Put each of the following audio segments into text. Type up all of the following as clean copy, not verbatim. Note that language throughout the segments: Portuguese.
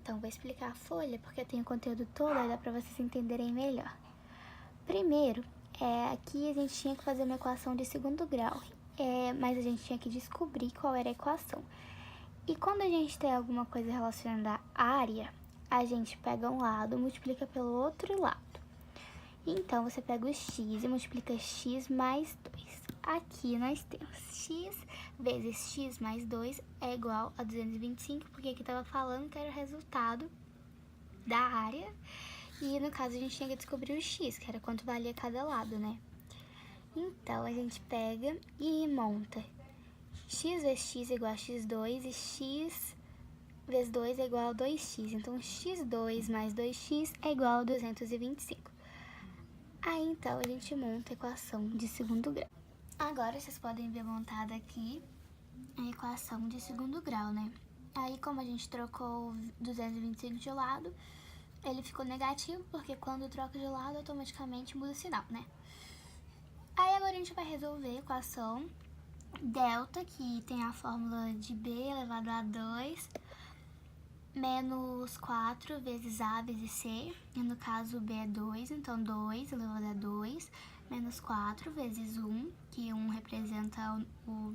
Então, vou explicar a folha, porque eu tenho o conteúdo todo, aí dá pra vocês entenderem melhor. Primeiro, aqui a gente tinha que fazer uma equação de segundo grau, mas a gente tinha que descobrir qual era a equação. E quando a gente tem alguma coisa relacionada à área, a gente pega um lado, multiplica pelo outro lado. Então, você pega o x e multiplica x mais 2. Aqui nós temos x vezes x mais 2 é igual a 225, porque aqui estava falando que era o resultado da área. E no caso a gente tinha que descobrir o x, que era quanto valia cada lado, né? Então, a gente pega e monta x vezes x é igual a x2 e x vezes 2 é igual a 2x. Então, x2 mais 2x é igual a 225. Aí, então, a gente monta a equação de segundo grau. Agora, vocês podem ver montada aqui a equação de segundo grau, né? Aí, como a gente trocou 225 de lado, ele ficou negativo, porque quando troca de lado, automaticamente muda o sinal, né? Aí, agora a gente vai resolver a equação delta, que tem a fórmula de b elevado a 2, menos 4 vezes A vezes C, e no caso B é 2, então 2 elevado a 2, menos 4 vezes 1, que 1 representa o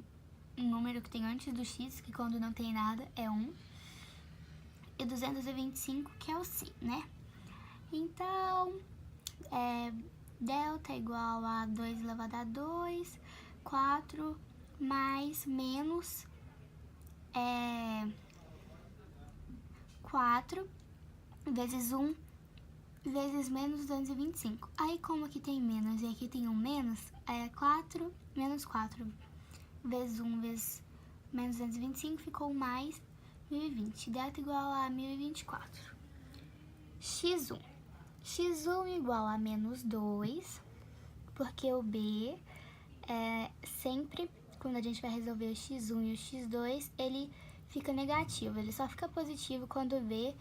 número que tem antes do x, que quando não tem nada é 1, e 225, que é o C, né? Então, delta é igual a 2 elevado a 2, 4 mais menos 4 vezes 1 vezes menos 225. Aí, como aqui tem menos e aqui tem um menos, é 4 menos 4 vezes 1 vezes menos 225 ficou mais 1020. Delta igual a 1024. x1. x1 igual a menos 2, porque o b sempre, quando a gente vai resolver o x1 e o x2, ele fica negativo. Ele só fica positivo quando o b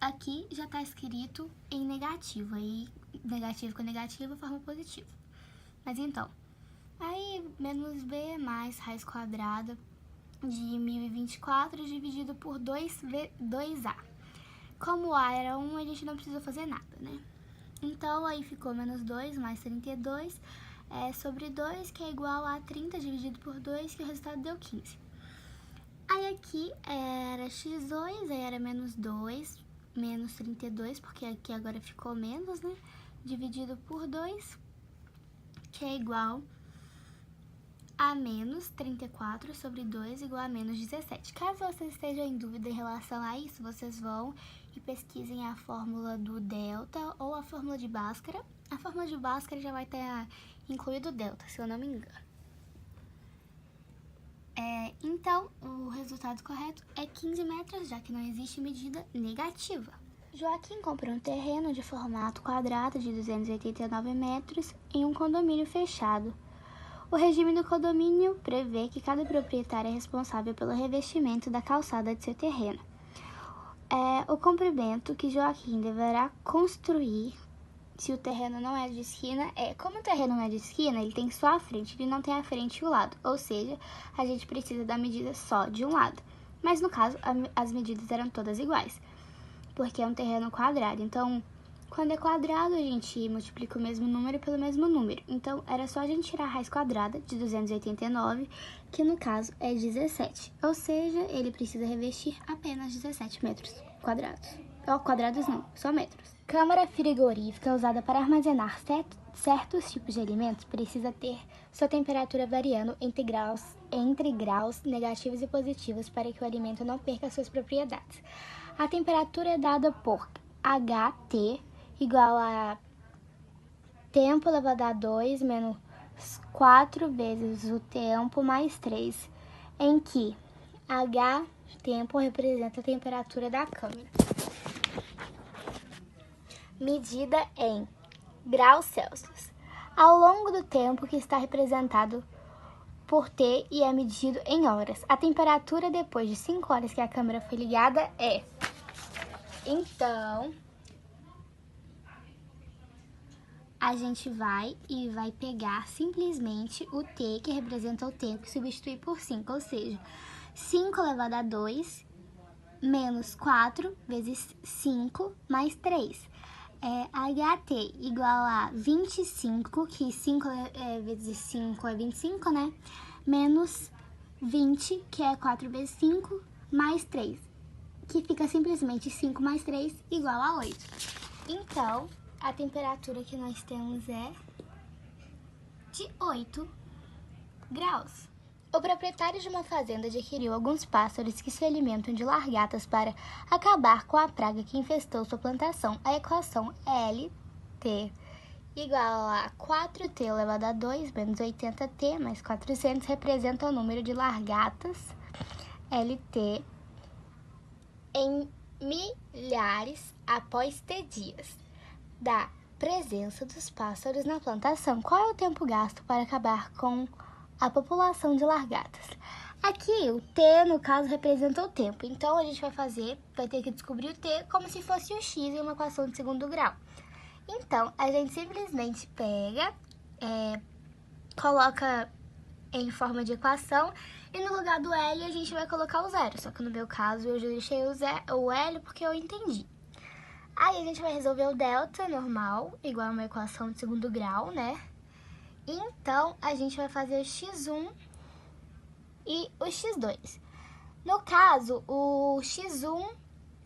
aqui já está escrito em negativo. Aí, negativo com negativo forma positivo. Mas então, aí menos b mais raiz quadrada de 1024 dividido por 2a. Como a era 1, a gente não precisa fazer nada, né? Então, aí ficou menos 2 mais 32 sobre 2, que é igual a 30 dividido por 2, que o resultado deu 15. Aí aqui era x2, aí era menos 2, menos 32, porque aqui agora ficou menos, né? Dividido por 2, que é igual a menos 34 sobre 2 igual a menos 17. Caso vocês estejam em dúvida em relação a isso, vocês vão e pesquisem a fórmula do delta ou a fórmula de Bhaskara. A fórmula de Bhaskara já vai ter incluído o delta, se eu não me engano. Então, o resultado correto é 15 metros, já que não existe medida negativa. Joaquim comprou um terreno de formato quadrado de 289 metros em um condomínio fechado. O regime do condomínio prevê que cada proprietário é responsável pelo revestimento da calçada de seu terreno. O comprimento que Joaquim deverá construir, se o terreno não é de esquina, como o terreno não é de esquina, ele tem só a frente, ele não tem a frente e o lado. Ou seja, a gente precisa da medida só de um lado. Mas no caso, as medidas eram todas iguais, porque é um terreno quadrado. Então, quando é quadrado, a gente multiplica o mesmo número pelo mesmo número. Então, era só a gente tirar a raiz quadrada de 289, que no caso é 17. Ou seja, ele precisa revestir apenas 17 metros quadrados. Quadrados não, só metros. Câmara frigorífica usada para armazenar certos tipos de alimentos precisa ter sua temperatura variando entre graus negativos e positivos para que o alimento não perca suas propriedades. A temperatura é dada por HT igual a tempo elevado a 2 menos 4 vezes o tempo mais 3, em que H tempo representa a temperatura da câmara. Medida em graus Celsius. Ao longo do tempo que está representado por T e é medido em horas. A temperatura depois de 5 horas que a câmera foi ligada é... Então, a gente vai pegar simplesmente o T, que representa o tempo, e substituir por 5, ou seja, 5 elevado a 2 menos 4 vezes 5 mais 3. HT igual a 25, que 5 vezes 5 é 25, né? Menos 20, que é 4 vezes 5, mais 3, que fica simplesmente 5 mais 3 igual a 8. Então, a temperatura que nós temos é de 8 graus. O proprietário de uma fazenda adquiriu alguns pássaros que se alimentam de largatas para acabar com a praga que infestou sua plantação. A equação LT igual a 4T elevado a 2 menos 80T mais 400 representa o número de largatas LT em milhares após T dias da presença dos pássaros na plantação. Qual é o tempo gasto para acabar com a população de largatas? Aqui o T, no caso, representa o tempo. Então, a gente vai ter que descobrir o T como se fosse o X em uma equação de segundo grau. Então, a gente simplesmente pega, coloca em forma de equação e no lugar do L a gente vai colocar o zero. Só que no meu caso eu já deixei o L porque eu entendi. Aí a gente vai resolver o delta normal, igual a uma equação de segundo grau, né? Então, a gente vai fazer o x1 e o x2. No caso, o x1,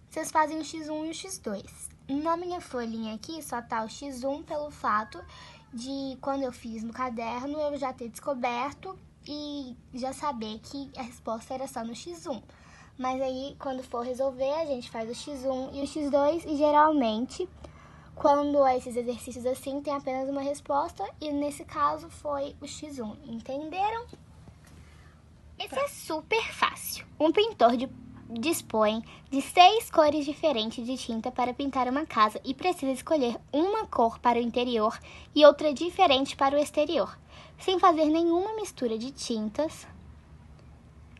vocês fazem o x1 e o x2. Na minha folhinha aqui só tá o x1 pelo fato de, quando eu fiz no caderno, eu já ter descoberto e já saber que a resposta era só no x1. Mas aí, quando for resolver, a gente faz o x1 e o x2 e geralmente, quando esses exercícios assim, tem apenas uma resposta e nesse caso foi o x1. Entenderam? Esse é super fácil. Um pintor dispõe de 6 cores diferentes de tinta para pintar uma casa e precisa escolher uma cor para o interior e outra diferente para o exterior, sem fazer nenhuma mistura de tintas.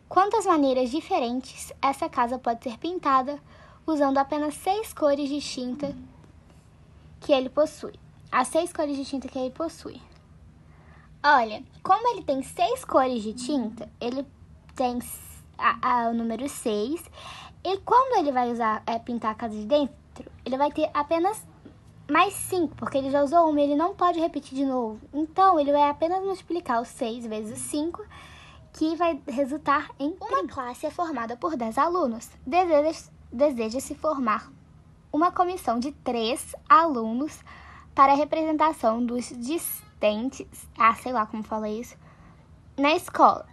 Quantas maneiras diferentes essa casa pode ser pintada usando apenas 6 cores de tinta que ele possui? As 6 cores de tinta que ele possui. Olha, como ele tem 6 cores de tinta, ele tem o número 6. E quando ele vai pintar a casa de dentro, ele vai ter apenas mais 5, porque ele já usou uma e ele não pode repetir de novo. Então, ele vai apenas multiplicar os 6 vezes 5, que vai resultar em uma classe formada por 10 alunos. Deseja-se formar uma comissão de 3 alunos para a representação dos discentes, sei lá como fala isso, na escola.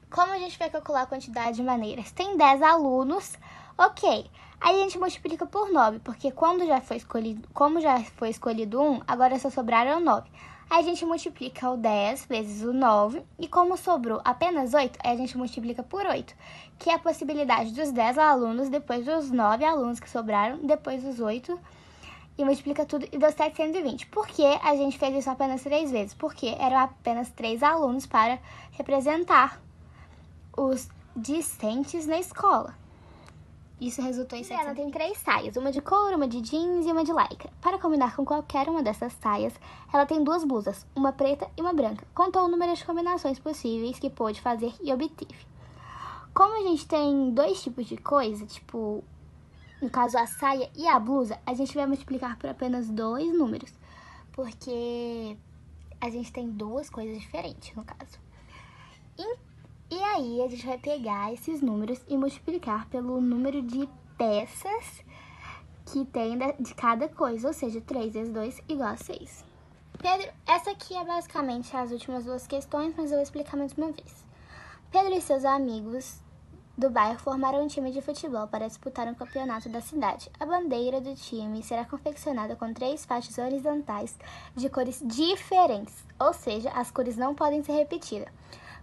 Como a gente vai calcular a quantidade de maneiras? Tem 10 alunos, ok. Aí a gente multiplica por 9, porque como já foi escolhido 1, agora só sobraram 9. Aí a gente multiplica o 10 vezes o 9, e como sobrou apenas 8, aí a gente multiplica por 8, que é a possibilidade dos 10 alunos, depois dos 9 alunos que sobraram, depois dos 8, e multiplica tudo e deu 720. Por que a gente fez isso apenas 3 vezes? Porque eram apenas 3 alunos para representar os discentes na escola. Isso resultou em 720. Ela tem 3 saias, uma de couro, uma de jeans e uma de lycra. Para combinar com qualquer uma dessas saias, ela tem 2 blusas, uma preta e uma branca. Contou o número de combinações possíveis que pôde fazer e obteve. Como a gente tem 2 tipos de coisa, tipo, no caso a saia e a blusa, a gente vai multiplicar por apenas 2 números, porque a gente tem 2 coisas diferentes, no caso. E aí, a gente vai pegar esses números e multiplicar pelo número de peças que tem de cada coisa, ou seja, 3 vezes 2 igual a 6. Pedro, essa aqui é basicamente as últimas 2 questões, mas eu vou explicar mais uma vez. Pedro e seus amigos do bairro formaram um time de futebol para disputar um campeonato da cidade. A bandeira do time será confeccionada com 3 faixas horizontais de cores diferentes, ou seja, as cores não podem ser repetidas,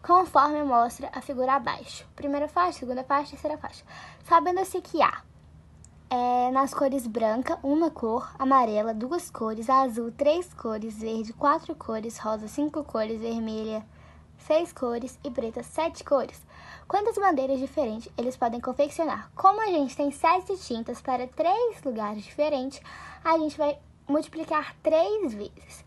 conforme mostra a figura abaixo. Primeira faixa, segunda faixa, terceira faixa. Sabendo-se que há nas cores branca, uma cor, amarela, 2 cores, azul, 3 cores, verde, 4 cores, rosa, 5 cores, vermelha, 6 cores e preta, 7 cores. Quantas bandeiras diferentes eles podem confeccionar? Como a gente tem 7 tintas para 3 lugares diferentes, a gente vai multiplicar 3 vezes.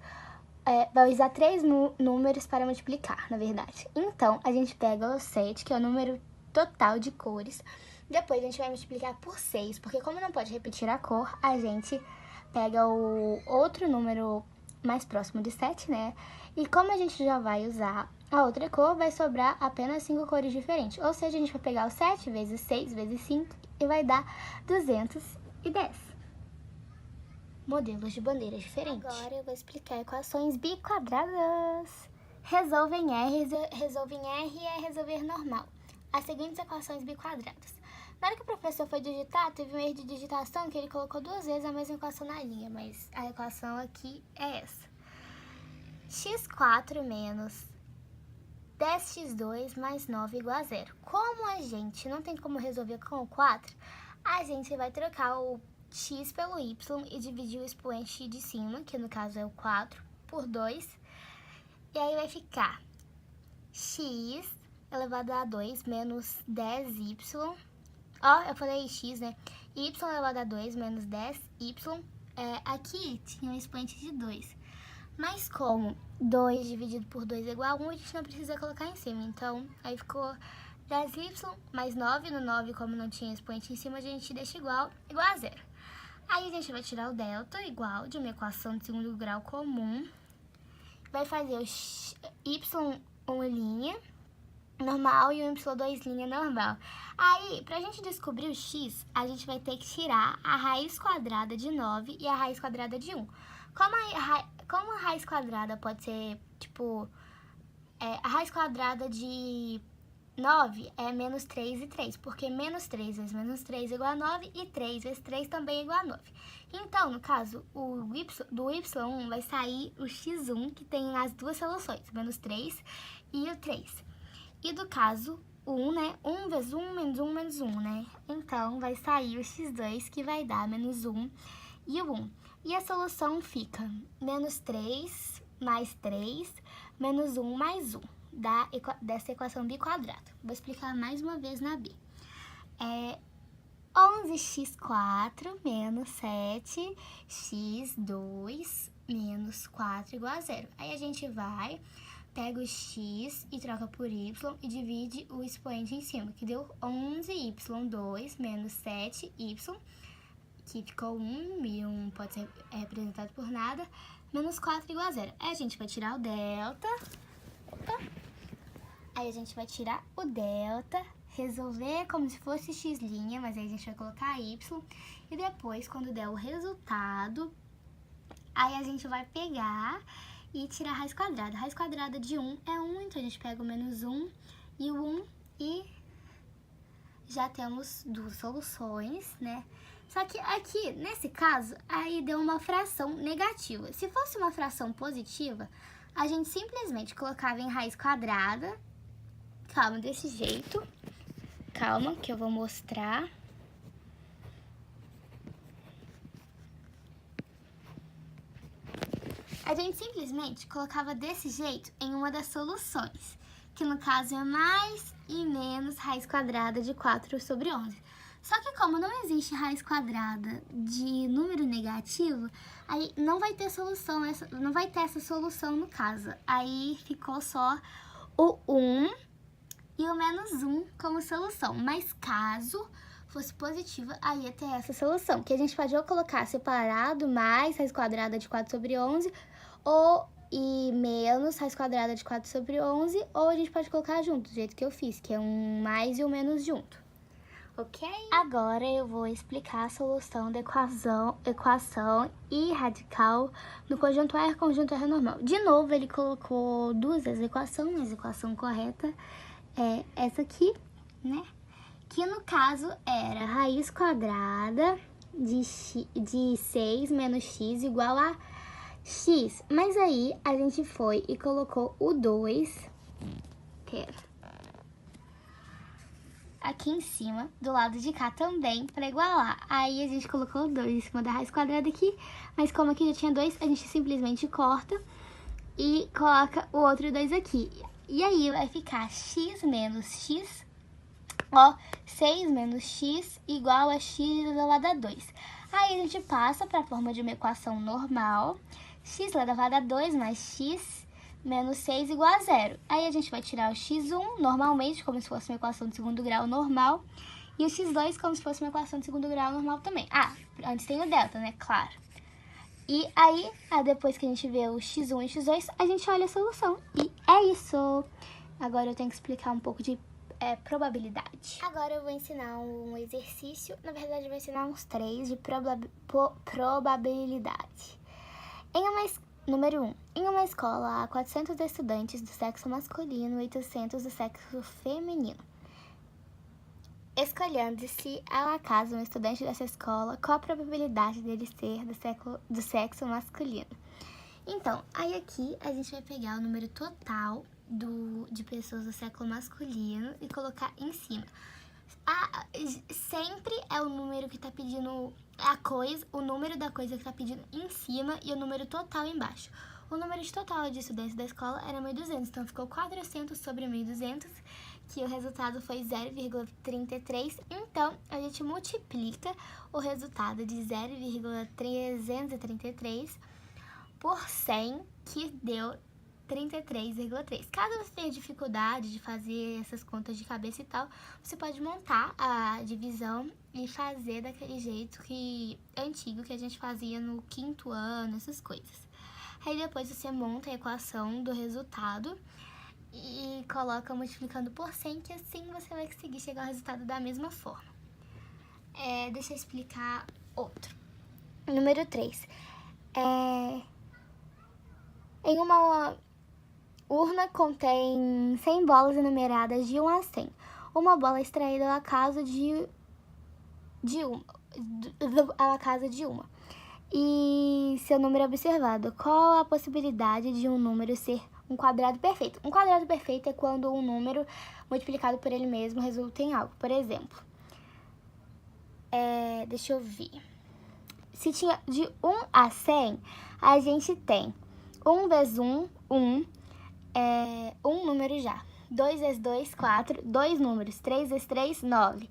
Vai usar 3 números para multiplicar, na verdade. Então, a gente pega o 7, que é o número total de cores, Depois a gente vai multiplicar por 6, porque como não pode repetir a cor, a gente pega o outro número mais próximo de 7, né? E como a gente já vai usar a outra cor, vai sobrar apenas 5 cores diferentes. Ou seja, a gente vai pegar o 7 vezes 6 vezes 5 e vai dar 210 modelos de bandeiras diferentes. Agora eu vou explicar equações biquadradas. Resolve em R é resolver normal. As seguintes equações biquadradas. Na hora que o professor foi digitar, teve um erro de digitação que ele colocou 2 vezes a mesma equação na linha, mas a equação aqui é essa. x4 menos 10x2 mais 9 igual a 0. Como a gente não tem como resolver com o 4, a gente vai trocar o x pelo y e dividir o expoente de cima, que no caso é o 4, por 2. E aí vai ficar x elevado a 2 menos 10y. Ó, eu falei x, né? Y elevado a 2 menos 10y. Aqui tinha um expoente de 2. Mas como 2 dividido por 2 é igual a 1, a gente não precisa colocar em cima. Então, aí ficou 10y mais 9. No 9, como não tinha expoente em cima, a gente deixa igual a 0. Aí a gente vai tirar o delta igual de uma equação de segundo grau comum. Vai fazer o y1 linha normal e o y2 linha normal. Aí, pra gente descobrir o x, a gente vai ter que tirar a raiz quadrada de 9 e a raiz quadrada de 1. Como a raiz quadrada pode ser, tipo, a raiz quadrada de 9 é menos 3 e 3, porque menos 3 vezes menos 3 é igual a 9 e 3 vezes 3 também é igual a 9. Então, no caso, do y1 vai sair o x1, que tem as duas soluções, menos 3 e o 3. E do caso, o 1, né? 1 vezes 1 menos 1 menos 1, né? Então, vai sair o x2, que vai dar menos 1 e o 1. E a solução fica menos 3 mais 3 menos 1 mais 1. Dessa equação biquadrada. Vou explicar mais uma vez na B. 11x4 menos 7x2 menos 4 igual a 0. Aí a gente vai, pega o x e troca por y e divide o expoente em cima, que deu 11y2 menos 7y, que ficou 1, e 1 pode ser representado por nada, menos 4 igual a 0. Aí a gente vai tirar o delta. Aí a gente vai tirar o delta, resolver como se fosse x', mas aí a gente vai colocar y. E depois, quando der o resultado, aí a gente vai pegar e tirar a raiz quadrada. A raiz quadrada de 1 é 1, então a gente pega o menos 1 e o 1 e já temos duas soluções, né? Só que aqui, nesse caso, aí deu uma fração negativa. Se fosse uma fração positiva, a gente simplesmente colocava em raiz quadrada. Calma, desse jeito. Calma, que eu vou mostrar. A gente simplesmente colocava desse jeito em uma das soluções, que no caso é mais e menos raiz quadrada de 4 sobre 11. Só que como não existe raiz quadrada de número negativo, aí não vai ter solução, não vai ter essa solução no caso. Aí ficou só o 1 e o menos 1 como solução. Mas caso fosse positiva, aí ia ter essa solução, que a gente pode ou colocar separado mais raiz quadrada de 4 sobre 11, ou e menos raiz quadrada de 4 sobre 11, ou a gente pode colocar junto, do jeito que eu fiz, que é um mais e um menos junto. Ok? Agora eu vou explicar a solução da equação I radical no conjunto R, conjunto R normal. De novo, ele colocou duas vezes a equação, mas a equação correta é essa aqui, né? Que no caso era raiz quadrada de 6 menos x igual a x. Mas aí a gente foi e colocou o 2, aqui em cima, do lado de cá também, para igualar. Aí a gente colocou o 2 em cima da raiz quadrada aqui, mas como aqui já tinha 2, a gente simplesmente corta e coloca o outro 2 aqui. E aí vai ficar x menos x, 6 menos x igual a x elevado a 2. Aí a gente passa para a forma de uma equação normal, x elevado a 2 mais x menos 6 igual a 0. Aí a gente vai tirar o x1 normalmente, como se fosse uma equação de segundo grau normal, E o x2 como se fosse uma equação de segundo grau normal também. Ah, antes tem o delta, né? Claro. E aí, depois que a gente vê o x1 e o x2, a gente olha a solução. E é isso! Agora eu tenho que explicar um pouco de probabilidade. Agora eu vou ensinar um exercício, na verdade eu vou ensinar uns 3 de probabilidade. Número 1. Em uma escola há 400 estudantes do sexo masculino e 800 do sexo feminino. Escolhendo-se ao acaso um estudante dessa escola, qual a probabilidade dele ser do sexo masculino? Então, aí aqui a gente vai pegar o número total de pessoas do sexo masculino e colocar em cima. Sempre é o número que tá pedindo o número da coisa que tá pedindo em cima e o número total embaixo. O número de total de estudantes da escola era 1.200, então ficou 400 sobre 1.200, que o resultado foi 0,33. Então, a gente multiplica o resultado de 0,333 por 100, que deu 33,3. Caso você tenha dificuldade de fazer essas contas de cabeça e tal, você pode montar a divisão e fazer daquele jeito antigo que a gente fazia no 5º ano, essas coisas. Aí depois você monta a equação do resultado e coloca multiplicando por 100, que assim você vai conseguir chegar ao resultado da mesma forma. Deixa eu explicar outro. Número 3. Em uma urna contém 100 bolas enumeradas de 1 a 100. Uma bola extraída ao acaso de uma. E seu número é observado. Qual a possibilidade de um número ser um quadrado perfeito? Um quadrado perfeito é quando um número multiplicado por ele mesmo resulta em algo. Por exemplo, deixa eu ver. Se tinha de 1 a 100, a gente tem 1 vezes 1, 1. Um número já. 2 vezes 2, 4. 2 números. 3 vezes 3, 9.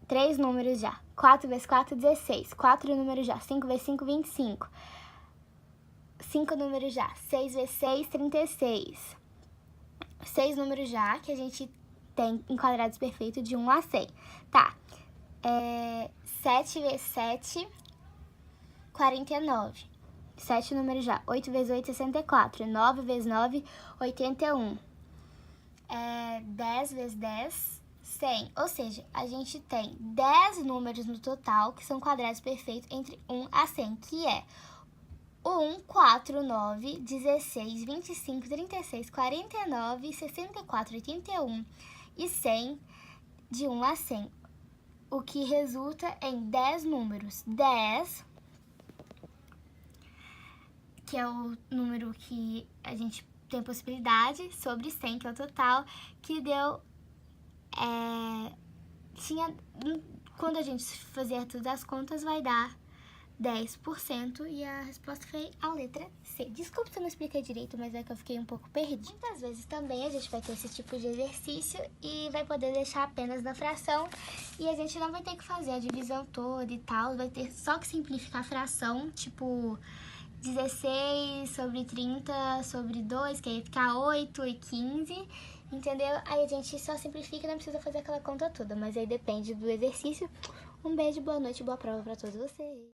3 números já. 4 vezes 4, 16. 4 números já. 5 vezes 5, 25. 5 números já. 6 vezes 6, 36. 6 números já que a gente tem em quadrados perfeitos de 1 a 100. Tá. 7 vezes 7, 49. 7 números já. 8 vezes 8, 64. 9 vezes 9, 81. 10 vezes 10, 100. Ou seja, a gente tem 10 números no total que são quadrados perfeitos entre 1 a 100, que é 1, 4, 9, 16, 25, 36, 49, 64, 81 e 100 de 1 a 100. O que resulta em 10 números. 10, que é o número que a gente tem possibilidade, sobre 100, que é o total, que deu... Quando a gente fazer todas as contas, vai dar 10%, e a resposta foi a letra C. Desculpa se eu não expliquei direito, mas é que eu fiquei um pouco perdida. Muitas vezes também a gente vai ter esse tipo de exercício e vai poder deixar apenas na fração, e a gente não vai ter que fazer a divisão toda e tal, vai ter só que simplificar a fração, tipo 16 sobre 30 sobre 2, que aí fica 8 e 15, entendeu? Aí a gente só simplifica e não precisa fazer aquela conta toda, mas aí depende do exercício. Um beijo, boa noite, boa prova pra todos vocês.